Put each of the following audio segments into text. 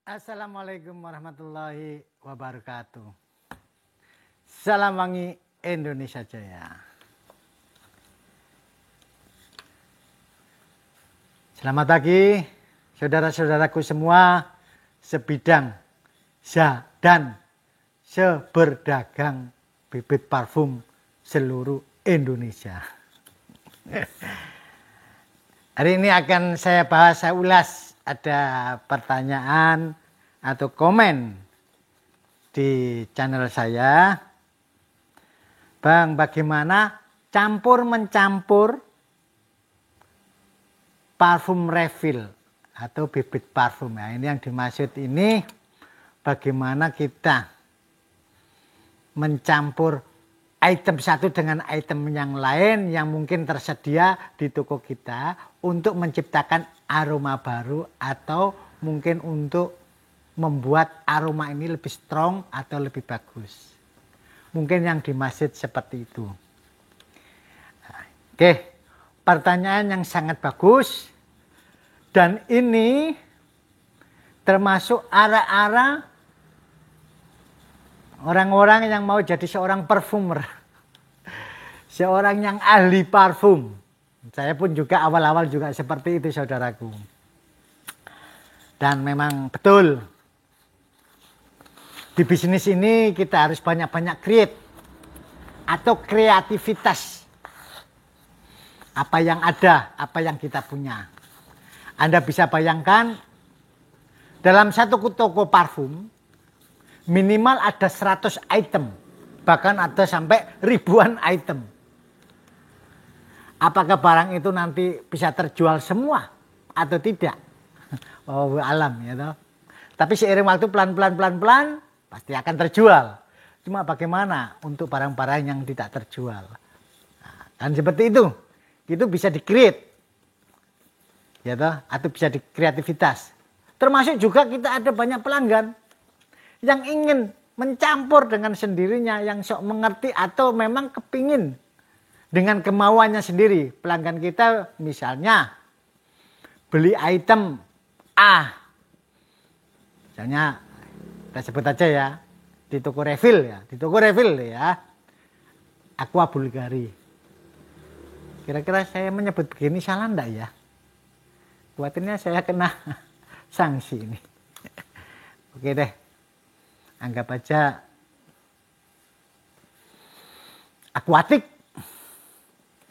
Assalamualaikum warahmatullahi wabarakatuh. Salam wangi Indonesia Jaya. Selamat pagi saudara-saudaraku semua sebidang dan seberdagang bibit parfum seluruh Indonesia. Hari ini akan saya bahas, saya ulas, ada pertanyaan atau komen di channel saya. Bang, bagaimana mencampur parfum refill atau bibit parfum? Nah, ini yang dimaksud ini bagaimana kita mencampur item satu dengan item yang lain yang mungkin tersedia di toko kita untuk menciptakan aroma baru atau mungkin untuk membuat aroma ini lebih strong atau lebih bagus. Mungkin yang dimaksud seperti itu. Oke, pertanyaan yang sangat bagus. Dan ini termasuk arah-arah orang-orang yang mau jadi seorang perfumer. Seorang yang ahli parfum. Saya pun juga awal-awal juga seperti itu, saudaraku. Dan memang betul, di bisnis ini kita harus banyak-banyak create atau kreativitas. Apa yang ada, apa yang kita punya. Anda bisa bayangkan dalam satu toko parfum minimal ada 100 item. Bahkan ada sampai ribuan item. Apakah barang itu nanti bisa terjual semua atau tidak? Oh, alam ya toh. Tapi seiring waktu pelan-pelan pasti akan terjual. Cuma bagaimana untuk barang-barang yang tidak terjual? Nah, kan seperti itu. Itu bisa di-create. Ya toh, atau bisa di-kreativitas. Termasuk juga kita ada banyak pelanggan yang ingin mencampur dengan sendirinya, yang sok mengerti atau memang kepingin dengan kemauannya sendiri. Pelanggan kita misalnya beli item A. Misalnya kita sebut aja ya, di toko refill ya. Aqua Bulgari. Kira-kira saya menyebut begini salah enggak ya? Khawatirnya saya kena sanksi ini. Oke deh. Anggap aja Aquatic.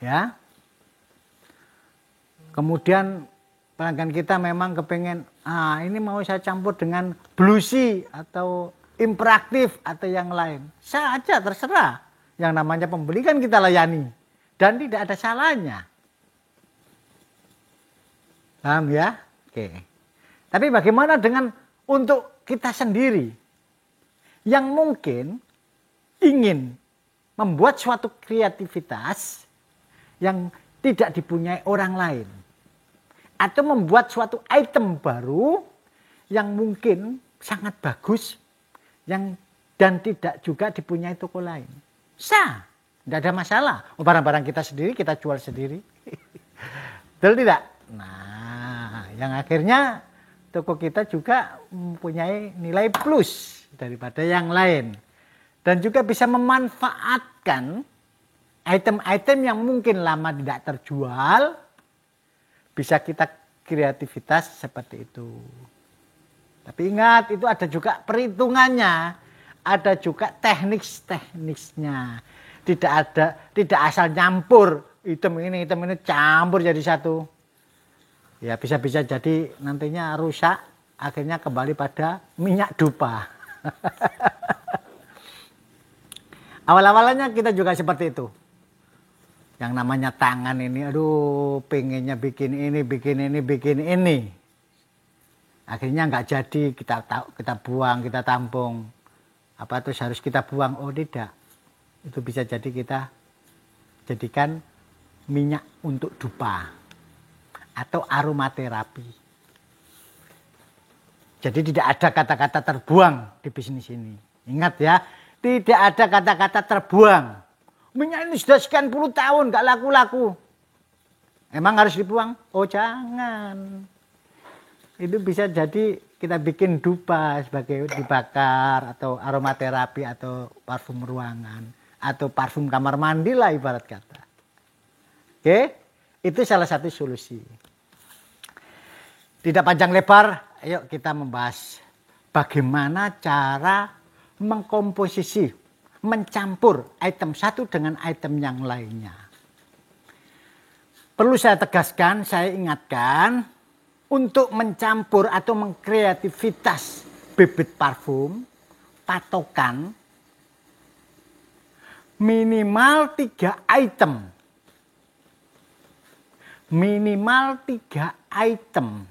Ya. Kemudian pelanggan kita memang kepengen, ini mau saya campur dengan bluesy atau interaktif atau yang lain. Saja terserah. Yang namanya pembeli kan kita layani. Dan tidak ada salahnya. Paham ya? Oke. Tapi bagaimana dengan untuk kita sendiri yang mungkin ingin membuat suatu kreativitas yang tidak dipunyai orang lain. Atau membuat suatu item baru yang mungkin sangat bagus dan tidak juga dipunyai toko lain. Sah, tidak ada masalah. Barang-barang kita sendiri, kita jual sendiri. Betul tidak? Nah, yang akhirnya toko kita juga mempunyai nilai plus daripada yang lain. Dan juga bisa memanfaatkan item-item yang mungkin lama tidak terjual, bisa kita kreativitas seperti itu. Tapi ingat, itu ada juga perhitungannya, ada juga teknik-tekniknya. Tidak asal nyampur item ini campur jadi satu. Ya bisa-bisa jadi nantinya rusak, akhirnya kembali pada minyak dupa. Awal-awalnya kita juga seperti itu. Yang namanya tangan ini, aduh pengennya bikin ini. Akhirnya nggak jadi, kita buang, kita tampung. Apa terus harus kita buang? Oh tidak. Itu bisa jadi kita jadikan minyak untuk dupa. Atau aromaterapi. Jadi tidak ada kata-kata terbuang di bisnis ini. Ingat ya, tidak ada kata-kata terbuang. Minyak ini sudah sekian puluh tahun gak laku-laku. Emang harus dibuang? Oh jangan. itu bisa jadi kita bikin dupa sebagai dibakar atau aromaterapi atau parfum ruangan atau parfum kamar mandi lah ibarat kata. Oke, itu salah satu solusi. Tidak panjang lebar, ayo kita membahas bagaimana cara mengkomposisi, mencampur item satu dengan item yang lainnya. Perlu saya tegaskan, saya ingatkan, untuk mencampur atau mengkreativitas bibit parfum, patokan minimal 3 item. Minimal 3 item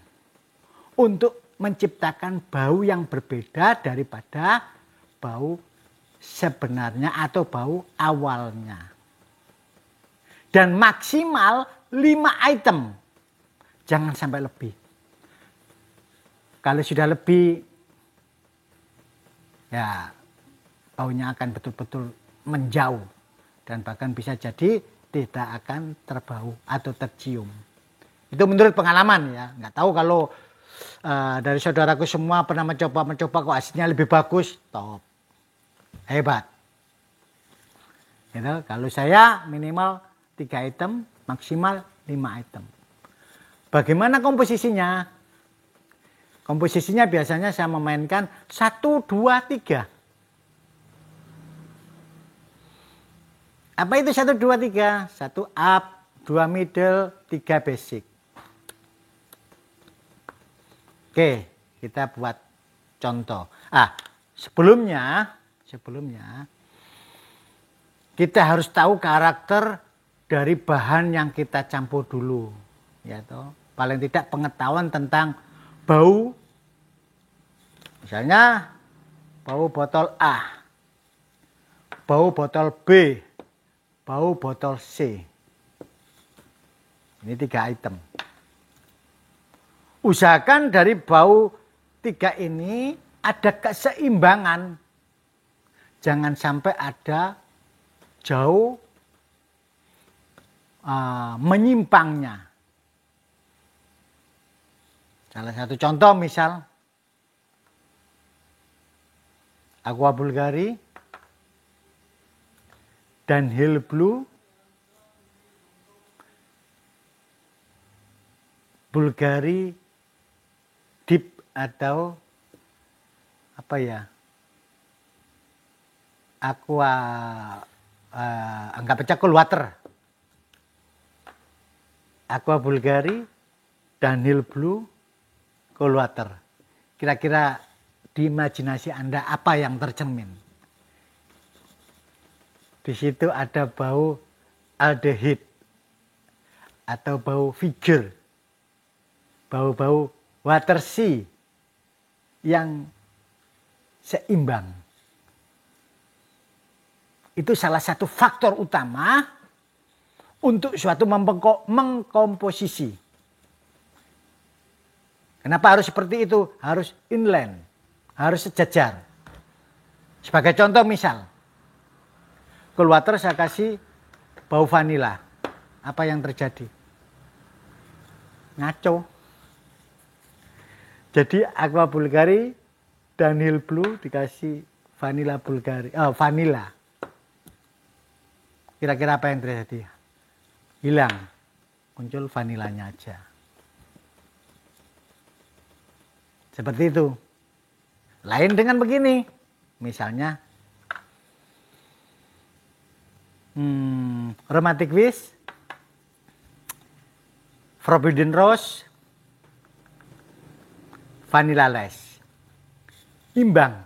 untuk menciptakan bau yang berbeda daripada bau sebenarnya atau bau awalnya. Dan maksimal 5 item. Jangan sampai lebih. Kalau sudah lebih, ya baunya akan betul-betul menjauh. Dan bahkan bisa jadi tidak akan terbau atau tercium. Itu menurut pengalaman ya. Nggak tahu kalau dari saudaraku semua pernah mencoba kok hasilnya lebih bagus. Top. Hebat. Gitu. Kalau saya minimal 3 item, maksimal 5 item. Bagaimana komposisinya? Komposisinya biasanya saya memainkan 1, 2, 3. Apa itu 1, 2, 3? 1 up, 2 middle, 3 basic. Oke, kita buat contoh. Sebelumnya kita harus tahu karakter dari bahan yang kita campur dulu, ya toh. Paling tidak pengetahuan tentang bau. Misalnya bau botol A, bau botol B, bau botol C. Ini 3 item. Usahakan dari bau 3 ini ada keseimbangan. Jangan sampai ada jauh menyimpangnya. Salah satu contoh misal Aqua Bulgari dan Hill Blue, Bulgari Deep atau apa ya, Aqua anggap aja cool water. Aqua Bulgari dan Hill Blue cool water. Kira-kira di imajinasi Anda apa yang tercermin? Di situ ada bau aldehyde atau bau figure, bau-bau water sea yang seimbang. Itu salah satu faktor utama untuk suatu mengkomposisi. Kenapa harus seperti itu? Harus inline, harus sejajar. Sebagai contoh misal, cool water saya kasih bau vanila. Apa yang terjadi? Ngaco. Jadi Aqua Bulgari dan Hill Blue dikasih vanila Bulgari, vanila. Kira-kira apa yang terjadi? Hilang, muncul vanilanya aja. Seperti itu. Lain dengan begini, misalnya Aromatic Wish, Forbidden Rose, Vanilla Lace, imbang,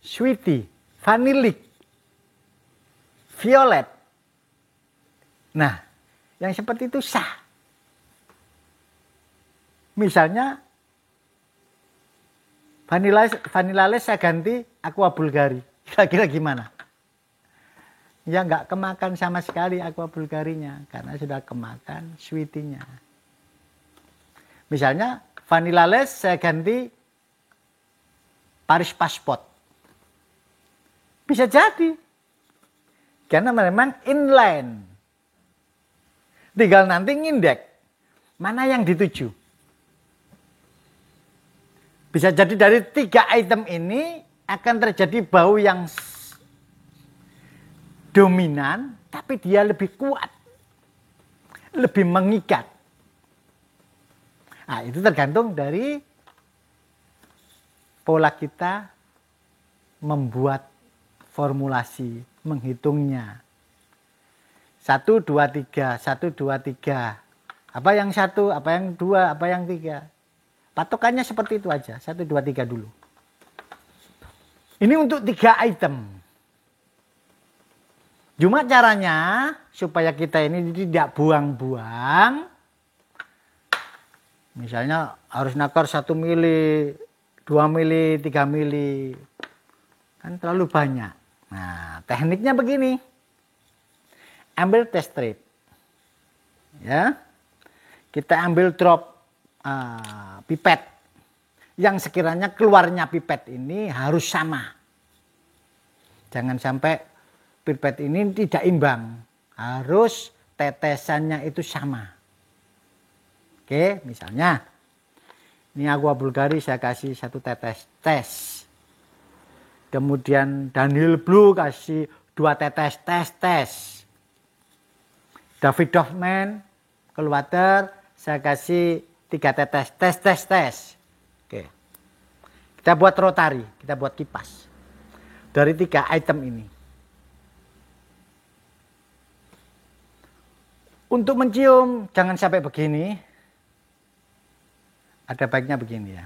sweetie, vanillic, violet. Nah, yang seperti itu sah. Misalnya Vanilla Lace saya ganti Aqua Bulgari. Kira-kira gimana? Ya nggak kemakan sama sekali Aqua Bulgarinya karena sudah kemakan sweetie-nya. Misalnya Vanilla Lace saya ganti Paris Passport. Bisa jadi. Karena memang inline. Tinggal nanti ngindek mana yang dituju. Bisa jadi dari 3 item ini akan terjadi bau yang dominan, tapi dia lebih kuat, lebih mengikat. Nah, itu tergantung dari pola kita membuat formulasi, menghitungnya. 1, 2, 3, 1, 2, 3. Apa yang 1, apa yang 2, apa yang 3. Patokannya seperti itu aja, 1, 2, 3 dulu. Ini untuk 3 item. Cuma caranya supaya kita ini tidak buang-buang. Misalnya harus nakar 1 mili, 2 mili, 3 mili. Kan terlalu banyak. Nah, tekniknya begini. Ambil test strip. Ya. Kita ambil drop pipet. Yang sekiranya keluarnya pipet ini harus sama. Jangan sampai pipet ini tidak imbang. Harus tetesannya itu sama. Oke, misalnya ini aqua Bulgari saya kasih 1 tetes tes. Kemudian Daniel Blue kasih 2 tetes tes. David Hoffman cool water saya kasih 3 tetes tes. Oke. Kita buat rotari, kita buat kipas. Dari 3 item ini. Untuk mencium jangan sampai begini. Ada baiknya begini ya.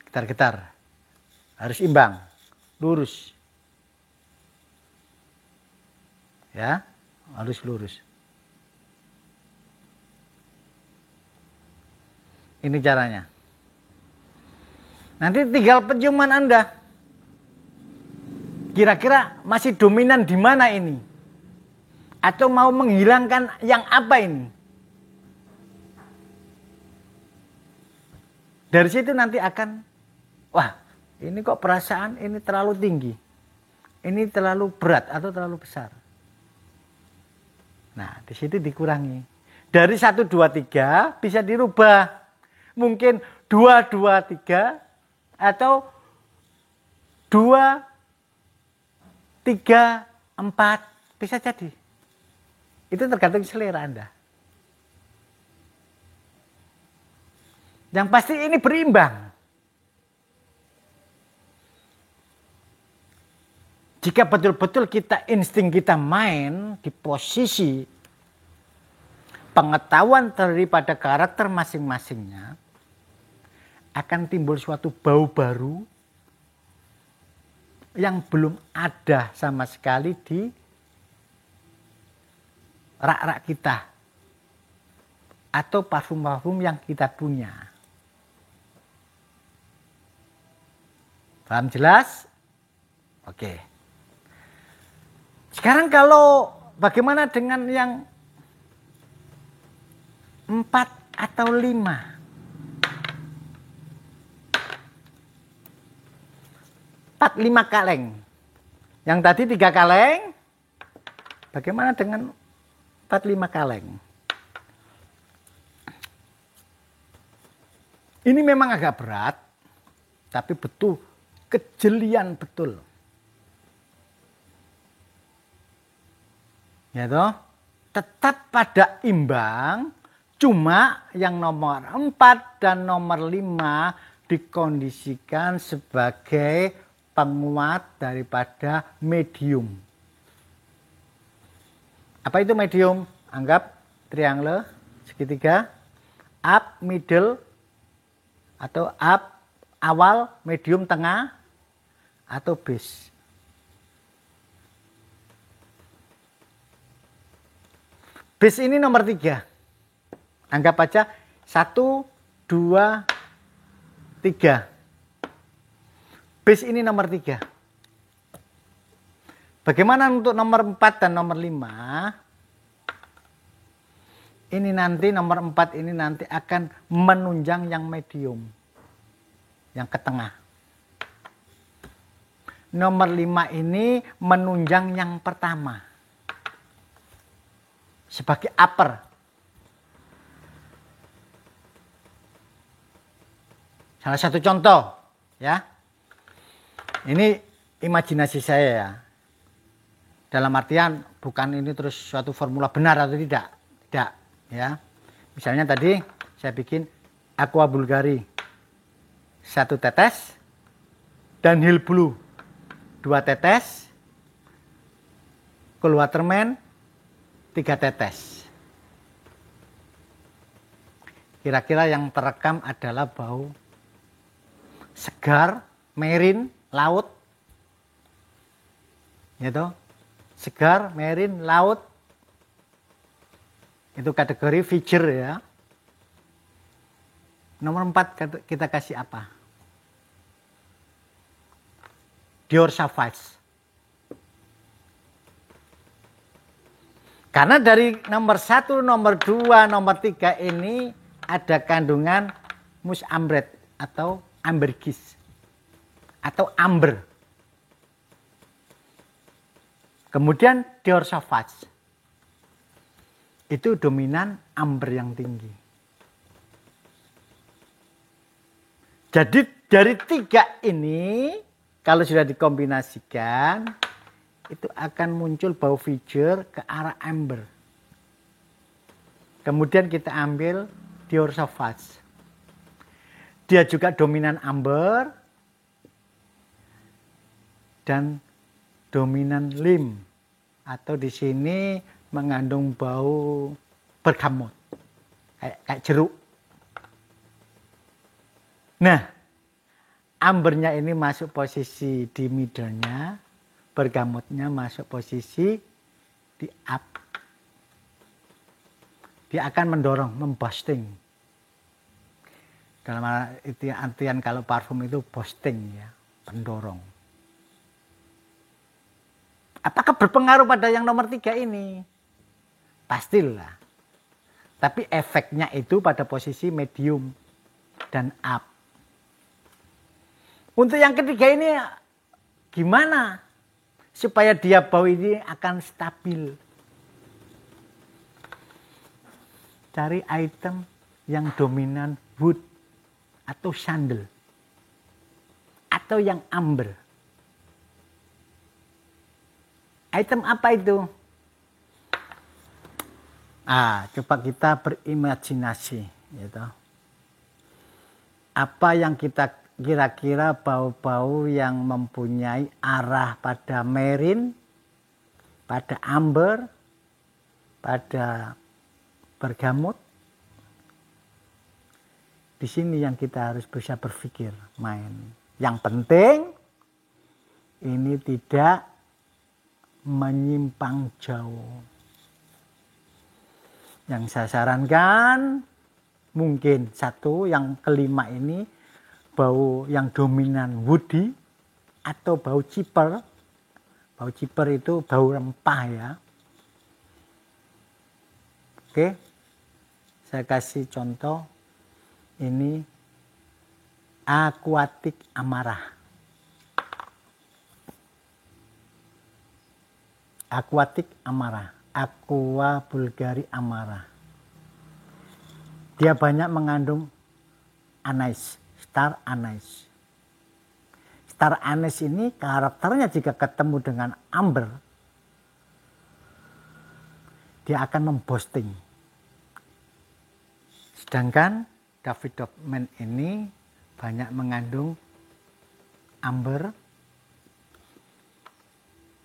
Getar-getar. Harus imbang, lurus. Ya, harus lurus. Ini caranya. Nanti tinggal penciuman Anda. Kira-kira masih dominan di mana ini? Atau mau menghilangkan yang apa ini? Dari situ nanti akan, wah ini kok perasaan ini terlalu tinggi. Ini terlalu berat atau terlalu besar. Nah, di situ dikurangi. Dari 1, 2, 3 bisa dirubah. Mungkin 2, 2, 3 atau 2, 3, 4 bisa jadi. Itu tergantung selera Anda. Yang pasti ini berimbang. Jika betul-betul kita insting kita main di posisi pengetahuan daripada karakter masing-masingnya, akan timbul suatu bau baru yang belum ada sama sekali di rak-rak kita atau parfum-parfum yang kita punya. Paham jelas? Oke. Sekarang kalau bagaimana dengan yang 4 atau 5? 4, 5 kaleng. Yang tadi 3 kaleng. Bagaimana dengan 4, 5 kaleng? Ini memang agak berat. Tapi betul. Kejelian betul. Ya toh? Tetap pada imbang. Cuma yang nomor 4 dan nomor 5 dikondisikan sebagai penguat daripada medium. Apa itu medium? Anggap triangle segitiga, up, middle, atau up, awal, medium, tengah, atau base. Base ini nomor 3. Anggap aja 1, 2, 3. Base ini nomor 3. Bagaimana untuk nomor 4 dan nomor 5? Ini nanti nomor 4 ini nanti akan menunjang yang medium. Yang ke tengah. Nomor 5 ini menunjang yang pertama. Sebagai upper. Salah satu contoh, ya. Ini imajinasi saya ya. Dalam artian bukan ini terus suatu formula benar atau tidak. Tidak, ya. Misalnya tadi saya bikin aqua bulgari 1 tetes dan Hil Blue 2 tetes, Cool Waterman 3 tetes. Kira-kira yang terekam adalah bau segar, merin, laut. Gitu. Segar, merin, laut. Itu kategori feature ya. Nomor 4 kita kasih apa? Dior Sauvage. Karena dari nomor 1, nomor 2, nomor 3 ini ada kandungan mus ambret atau ambergris atau amber. Kemudian Dior Sauvage itu dominan amber yang tinggi. Jadi dari 3 ini kalau sudah dikombinasikan itu akan muncul bau feature ke arah amber. Kemudian kita ambil Dior Sauvage. Dia juga dominan amber dan dominan lim atau di sini mengandung bau bergamot kayak jeruk. Nah, ambernya ini masuk posisi di middle-nya, bergamotnya masuk posisi di up. Dia akan mendorong, memboosting. Dalam artian kalau parfum itu boosting ya, pendorong. Apakah berpengaruh pada yang nomor 3 ini? Pastilah. Tapi efeknya itu pada posisi medium dan up. Untuk yang ketiga ini gimana supaya dia bau ini akan stabil? Cari item yang dominan wood atau sandal atau yang amber. Item apa itu? Coba kita berimajinasi, gitu. Apa yang kita kira-kira bau-bau yang mempunyai arah pada merin, pada amber, pada bergamot. Di sini yang kita harus bisa berpikir, main. Yang penting ini tidak menyimpang jauh. Yang saya sarankan mungkin satu, yang kelima ini bau yang dominan woody atau bau ciper. Bau ciper itu bau rempah ya. Oke, saya kasih contoh. Ini Aquatic Amara. Aquatic Amara, Aqua Bulgari Amara. Dia banyak mengandung anise, star anise. Star anise ini karakternya jika ketemu dengan amber, dia akan memboosting. Sedangkan Davidoff Men ini banyak mengandung amber.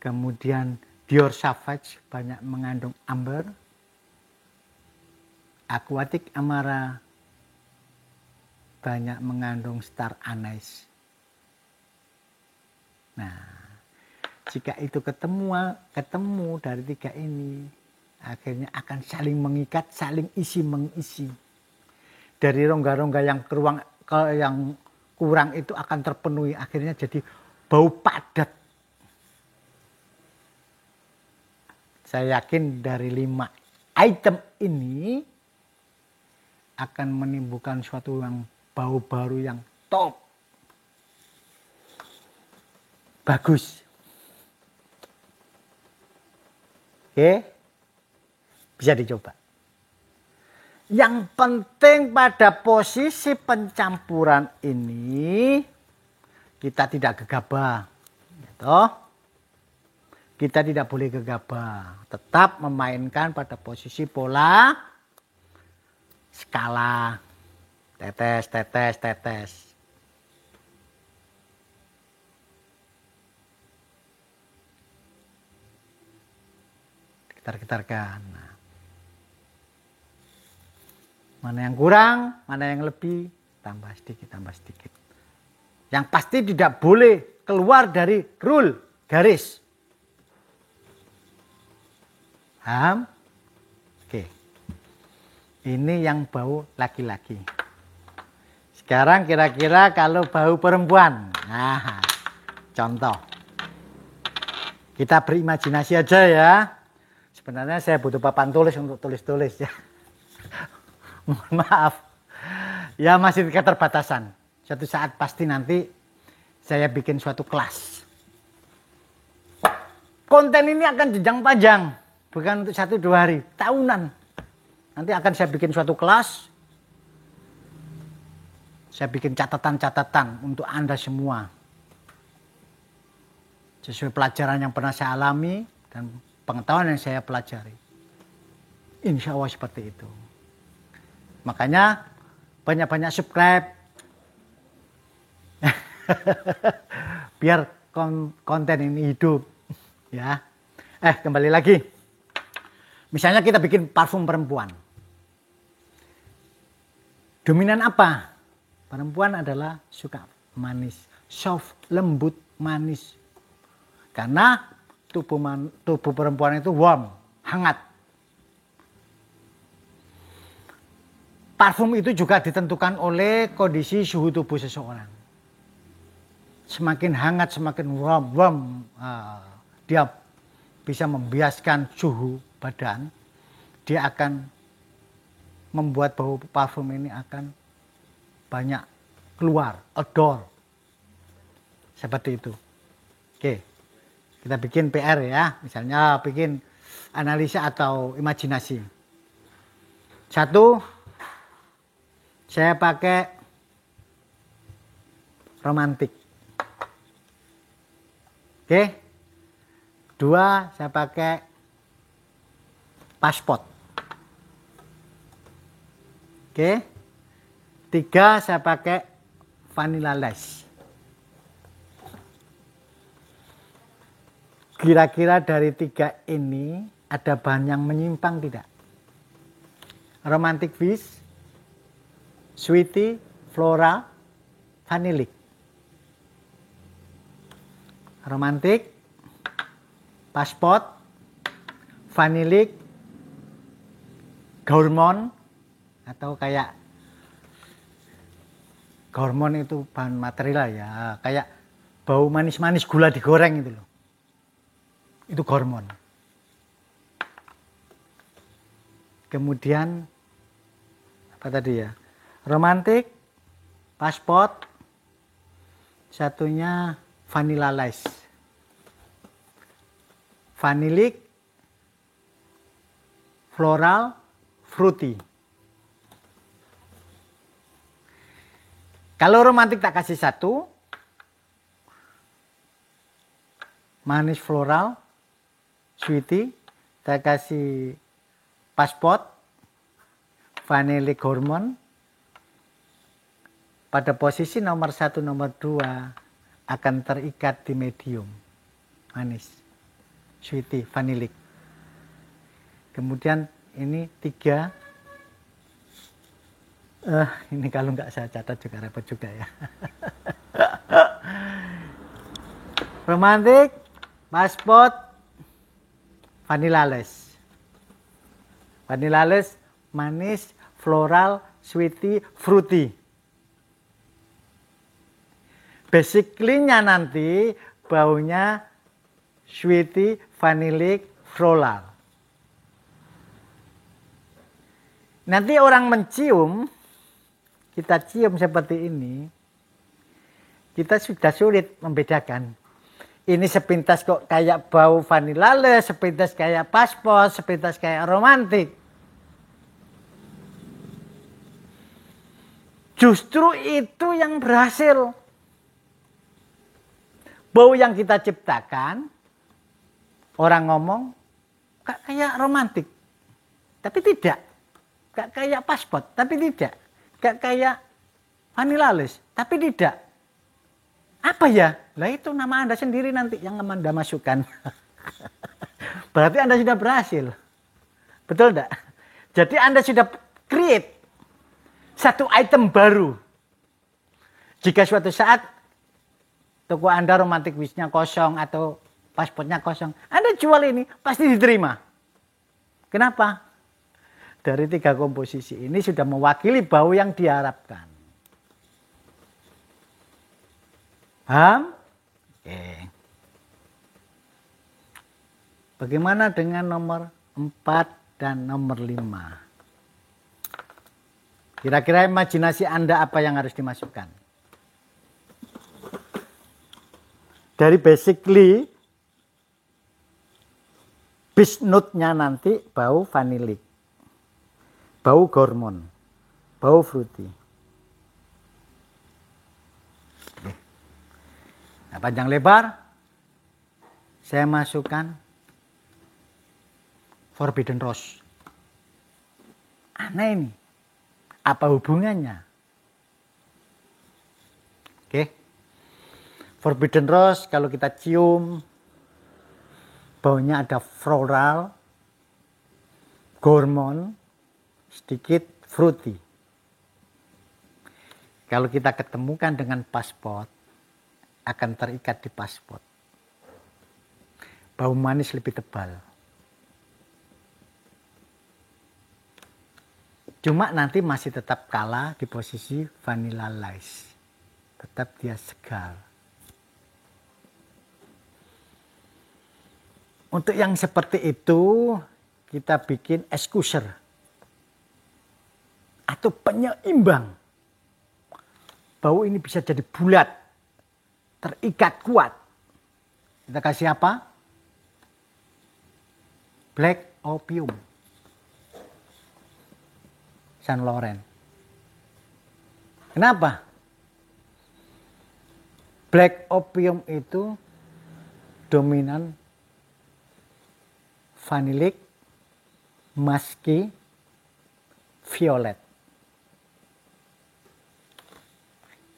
Kemudian Dior Sauvage banyak mengandung amber. Aquatic Amara banyak mengandung star anise. Nah, jika itu ketemu dari 3 ini, akhirnya akan saling mengikat, saling isi mengisi. Dari rongga-rongga yang kurang itu akan terpenuhi, akhirnya jadi bau padat. Saya yakin dari 5 item ini akan menimbulkan suatu yang bau baru yang top. Bagus. Oke. Bisa dicoba. Yang penting pada posisi pencampuran ini kita tidak gegabah. Gitu. Kita tidak boleh gegabah. Tetap memainkan pada posisi pola skala. Tetes, tetes, tetes. Gitar-gitarkan. Nah. Mana yang kurang, mana yang lebih, tambah sedikit, tambah sedikit. Yang pasti tidak boleh keluar dari rule, garis. Paham? Oke. Ini yang bau laki-laki. Sekarang kira-kira kalau bau perempuan. Nah, contoh. Kita berimajinasi aja ya. Sebenarnya saya butuh papan tulis untuk tulis-tulis ya. Mohon maaf. Ya masih keterbatasan. Suatu saat pasti nanti saya bikin suatu kelas. Konten ini akan jenjang panjang. Bukan untuk 1-2 hari. Tahunan. Nanti akan saya bikin suatu kelas. Saya bikin catatan-catatan untuk Anda semua. Sesuai pelajaran yang pernah saya alami dan pengetahuan yang saya pelajari. Insya Allah seperti itu. Makanya banyak-banyak subscribe. Biar konten ini hidup. Ya. Kembali lagi. Misalnya kita bikin parfum perempuan. Dominan apa? Perempuan adalah suka manis. Soft, lembut, manis. Karena tubuh perempuan itu warm, hangat. Parfum itu juga ditentukan oleh kondisi suhu tubuh seseorang. Semakin hangat, semakin warm, dia bisa membiaskan suhu badan. Dia akan membuat bau parfum ini akan banyak keluar, odor. Seperti itu. Oke, kita bikin PR ya. Misalnya bikin analisa atau imajinasi. 1. Saya pakai romantik. Oke. 2. Saya pakai paspot. Oke. 3. Saya pakai vanilla lace. Kira-kira dari 3 ini ada bahan yang menyimpang tidak? Romantic Fish, Sweetie, Flora, Vanillic. Romantic, paspot, Vanillic, Gourmand, atau kayak Gourmand itu bahan material ya, kayak bau manis-manis gula digoreng itu loh. Itu Gourmand. Kemudian apa tadi ya? Romantic, paspot, satunya vanilla lace. Vanillic, floral, fruity. Kalau romantik tak kasih 1, manis floral, sweetie, tak kasih paspot, vanillic Gourmand. Pada posisi nomor 1, nomor 2 akan terikat di medium, manis, sweetie, vanillic. Kemudian ini 3. Ini kalau nggak saya catat juga repot juga ya. Romantic, paspot, vanilla lace. Vanilla lace, manis, floral, sweetie, fruity. Basically-nya nanti baunya sweetie, vanillic, floral. Nanti orang mencium, kita cium seperti ini, kita sudah sulit membedakan. Ini sepintas kok kayak bau vanilla lace, sepintas kayak paspot, sepintas kayak romantik. Justru itu yang berhasil. Bau yang kita ciptakan, orang ngomong, kayak romantik. Tapi tidak. Gak kayak pasport, tapi tidak. Gak kayak vanilla lace, tapi tidak. Apa ya? Lah itu nama Anda sendiri nanti yang Anda masukkan. Berarti Anda sudah berhasil. Betul enggak? Jadi Anda sudah create satu item baru. Jika suatu saat toko Anda romantic wish-nya kosong atau pasportnya kosong, Anda jual ini pasti diterima. Kenapa? Dari 3 komposisi ini sudah mewakili bau yang diharapkan. Paham? Oke. Bagaimana dengan nomor 4 dan nomor 5? Kira-kira imajinasi Anda apa yang harus dimasukkan? Dari basically, base note-nya nanti bau vanillic, bau gormon, bau fruity. Nah, panjang lebar, saya masukkan Forbidden Rose. Aneh ini. Apa hubungannya? Oke. Forbidden Rose kalau kita cium, baunya ada floral, gormon, sedikit fruity. Kalau kita ketemukan dengan pasport, akan terikat di pasport. Bau manis lebih tebal. Cuma nanti masih tetap kalah di posisi vanilla lace. Tetap dia segar. Untuk yang seperti itu, kita bikin excuser. Atau penyeimbang. Bau ini bisa jadi bulat. Terikat kuat. Kita kasih apa? Black opium. Saint Laurent. Kenapa? Black opium itu dominan vanillic, musky, violet.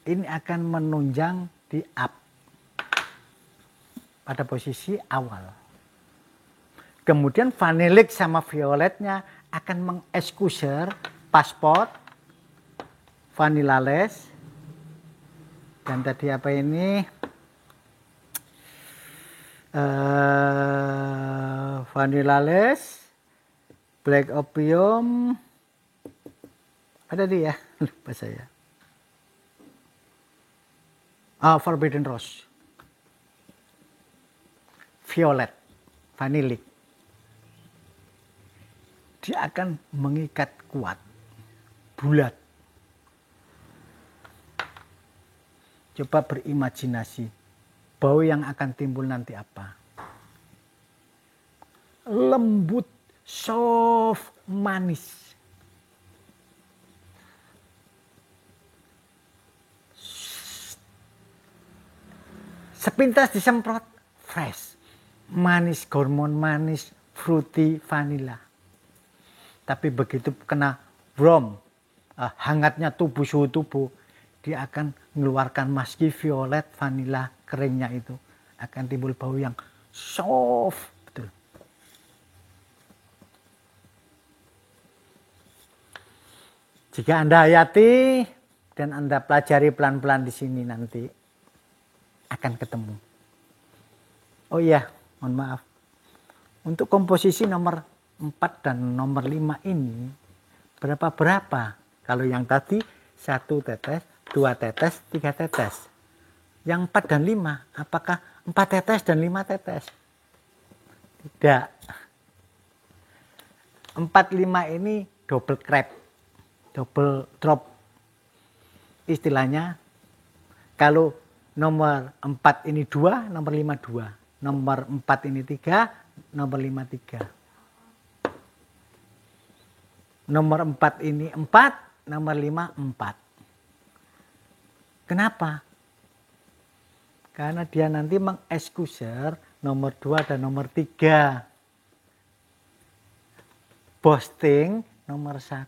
Ini akan menunjang di up pada posisi awal. Kemudian vanillic sama violetnya akan mengekskuser pasport, vanilla lace, dan tadi apa ini? Vanilla lace, black opium, ada dia, lupa saya. Forbidden Rose, violet, vanillic. Dia akan mengikat kuat, bulat. Coba berimajinasi, bau yang akan timbul nanti apa? Lembut, soft, manis. Sepintas disemprot, fresh. Manis, gormon manis, fruity, vanilla. Tapi begitu kena warm, hangatnya tubuh, suhu tubuh, dia akan mengeluarkan musky, violet, vanilla, keringnya itu. Akan timbul bau yang soft. Betul. Jika Anda hayati dan Anda pelajari pelan-pelan di sini nanti, akan ketemu. Oh iya, mohon maaf. Untuk komposisi nomor 4 dan nomor 5 ini berapa? Kalau yang tadi 1 tetes, 2 tetes, 3 tetes. Yang 4 dan 5, apakah 4 tetes dan 5 tetes? Tidak. 4, 5 ini double crab, double drop. Istilahnya kalau nomor 4 ini 2, nomor 5 2. Nomor 4 ini 3, nomor 5 3. Nomor 4 ini 4, nomor 5 4. Kenapa? Karena dia nanti mengekskuser nomor 2 dan nomor 3. Posting nomor 1.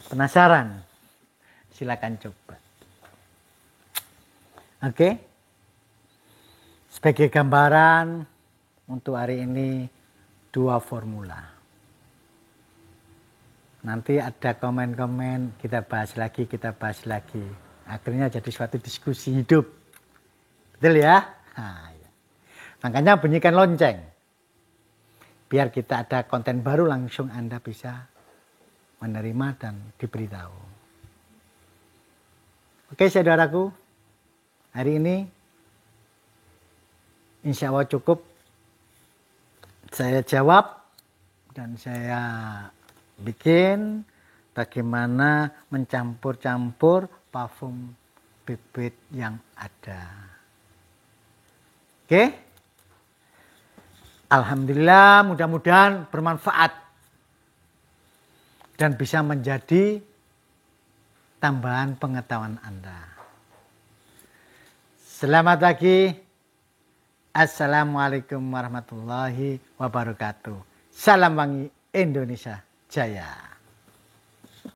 Penasaran? Silakan coba. Oke. Sebagai gambaran untuk hari ini 2 formula. Nanti ada komen-komen, kita bahas lagi. Akhirnya jadi suatu diskusi hidup. Betul ya? Nah, ya. Makanya bunyikan lonceng. Biar kita ada konten baru langsung Anda bisa menerima dan diberitahu. Oke saudaraku, hari ini insya Allah cukup saya jawab dan saya bikin bagaimana mencampur-campur parfum bibit yang ada. Oke? Alhamdulillah, mudah-mudahan bermanfaat dan bisa menjadi tambahan pengetahuan Anda. Selamat pagi. Assalamualaikum warahmatullahi wabarakatuh. Salam wangi Indonesia Jaya.